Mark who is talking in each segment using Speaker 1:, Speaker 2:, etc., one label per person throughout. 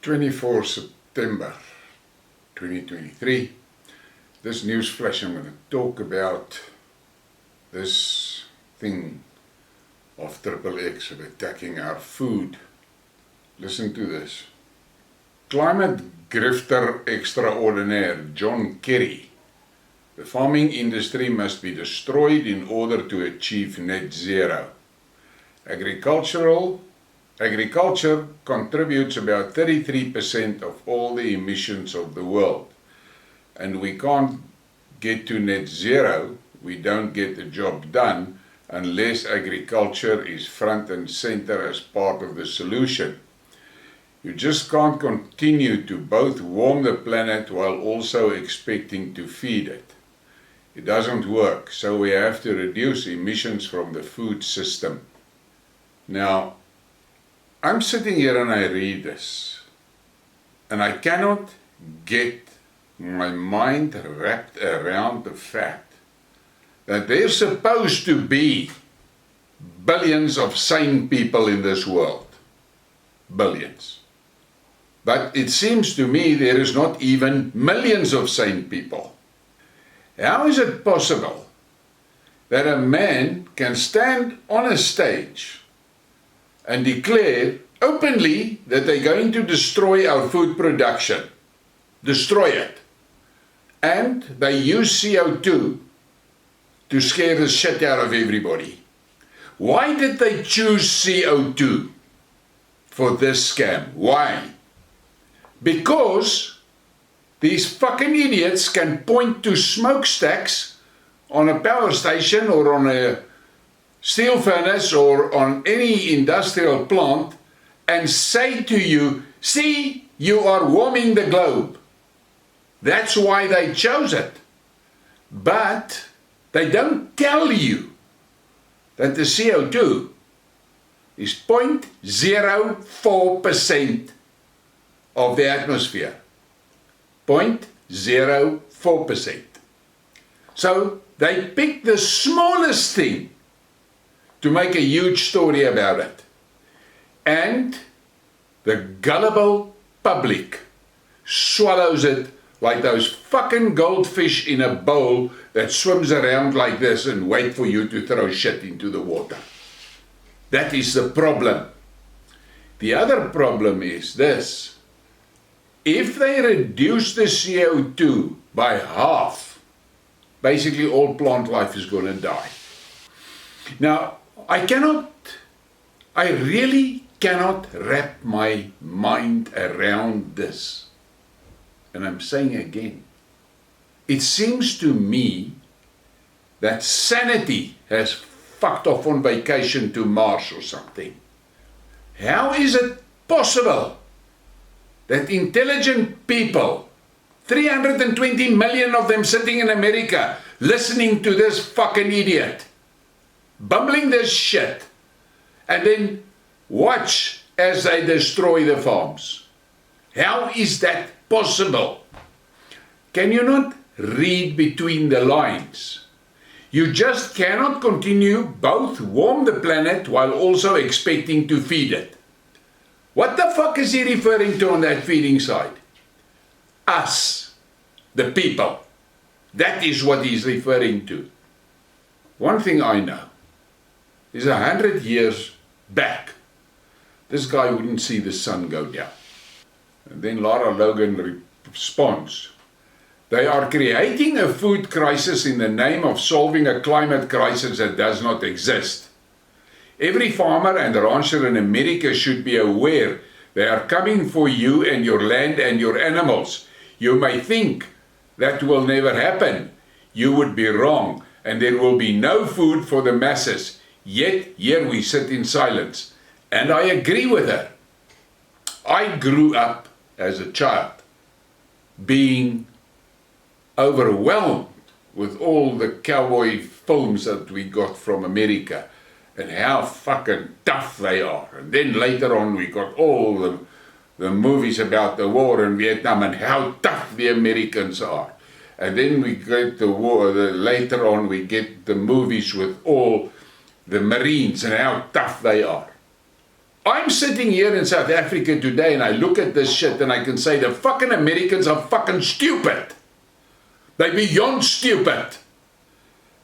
Speaker 1: 24 September 2023. This news flash, I'm going to talk about this thing of XXX of attacking our food. Listen to this. Climate grifter extraordinaire John Kerry. The farming industry must be destroyed in order to achieve net zero. Agriculture contributes about 33% of all the emissions of the world. And we can't get to net zero, we don't get the job done, unless agriculture is front and center as part of the solution. You just can't continue to both warm the planet while also expecting to feed it. It doesn't work, so we have to reduce emissions from the food system. Now, I'm sitting here and I read this, and I cannot get my mind wrapped around the fact that there's supposed to be billions of sane people in this world. Billions. But it seems to me there is not even millions of sane people. How is it possible that a man can stand on a stage and declare openly that they're going to destroy our food production, destroy it, and they use CO2 to scare the shit out of everybody? Why did they choose CO2 for this scam? Why? Because these fucking idiots can point to smokestacks on a power station or on a steel furnace or on any industrial plant and say to you, see, you are warming the globe. That's why they chose it. But they don't tell you that the CO2 is 0.04% of the atmosphere. 0.04%. So they pick the smallest thing to make a huge story about it. And the gullible public swallows it like those fucking goldfish in a bowl that swims around like this and wait for you to throw shit into the water. That is the problem. The other problem is this. If they reduce the CO2 by half, basically all plant life is going to die. Now, I really cannot wrap my mind around this. And I'm saying again, it seems to me that sanity has fucked off on vacation to Mars or something. How is it possible that intelligent people, 320 million of them sitting in America, listening to this fucking idiot, bumbling this shit, and then watch as they destroy the farms? How is that possible? Can you not read between the lines? You just cannot continue both warm the planet while also expecting to feed it. What the fuck is he referring to on that feeding side? Us, the people. That is what he's referring to. One thing I know is 100 years back, this guy wouldn't see the sun go down. And then Lara Logan responds, they are creating a food crisis in the name of solving a climate crisis that does not exist. Every farmer and rancher in America should be aware they are coming for you and your land and your animals. You may think that will never happen. You would be wrong, and there will be no food for the masses. Yet here we sit in silence. And I agree with her. I grew up as a child being overwhelmed with all the cowboy films that we got from America and how fucking tough they are. And then later on we got all the movies about the war in Vietnam and how tough the Americans are. And then we get the war, later on we get the movies with all the Marines and how tough they are. I'm sitting here in South Africa today and I look at this shit and I can say the fucking Americans are fucking stupid. They're beyond stupid.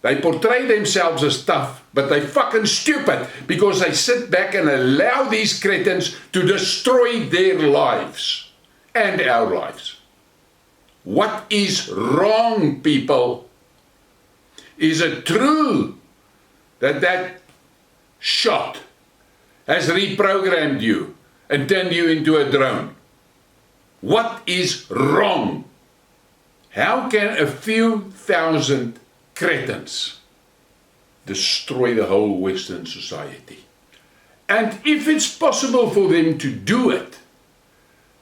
Speaker 1: They portray themselves as tough, but they're fucking stupid because they sit back and allow these cretins to destroy their lives and our lives. What is wrong, people? Is it true that that shot has reprogrammed you and turned you into a drone? What is wrong? How can a few thousand cretins destroy the whole Western society? And if it's possible for them to do it,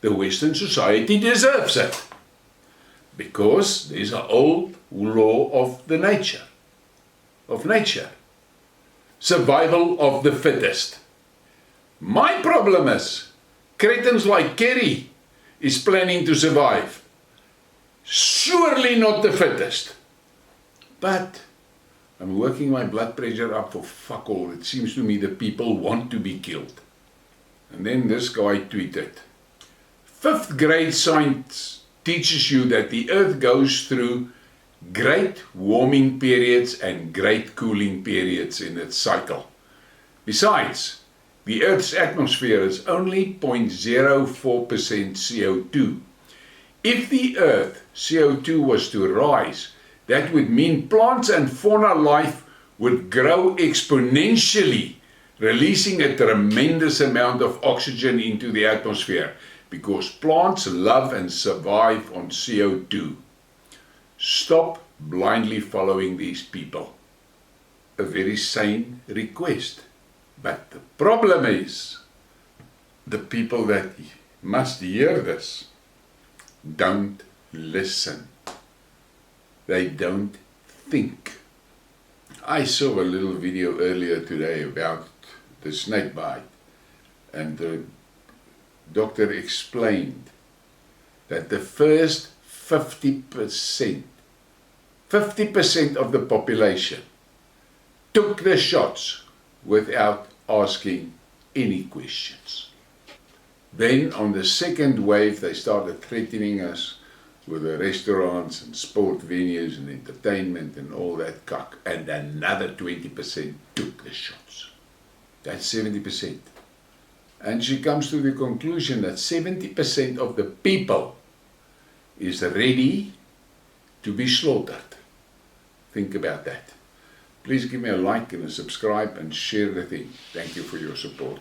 Speaker 1: the Western society deserves it. Because there's an old law of the nature. Survival of the fittest. My problem is, cretins like Kerry is planning to survive. Surely not the fittest. But I'm working my blood pressure up for fuck all. It seems to me the people want to be killed. And then this guy tweeted, 5th grade science teaches you that the earth goes through great warming periods and great cooling periods in its cycle. Besides, the earth's atmosphere is only 0.04% CO2. If the earth CO2 was to rise, that would mean plants and fauna life would grow exponentially, releasing a tremendous amount of oxygen into the atmosphere, because plants love and survive on CO2. Stop blindly following these people. A very sane request. But the problem is, the people that must hear this don't listen. They don't think. I saw a little video earlier today about the snake bite, and the doctor explained that the first 50% of the population took the shots without asking any questions. Then on the second wave they started threatening us with the restaurants and sport venues and entertainment and all that cock, and another 20% took the shots. That's 70%. And she comes to the conclusion that 70% of the people is ready to be slaughtered. Think about that. Please give me a like and a subscribe and share the thing. Thank you for your support.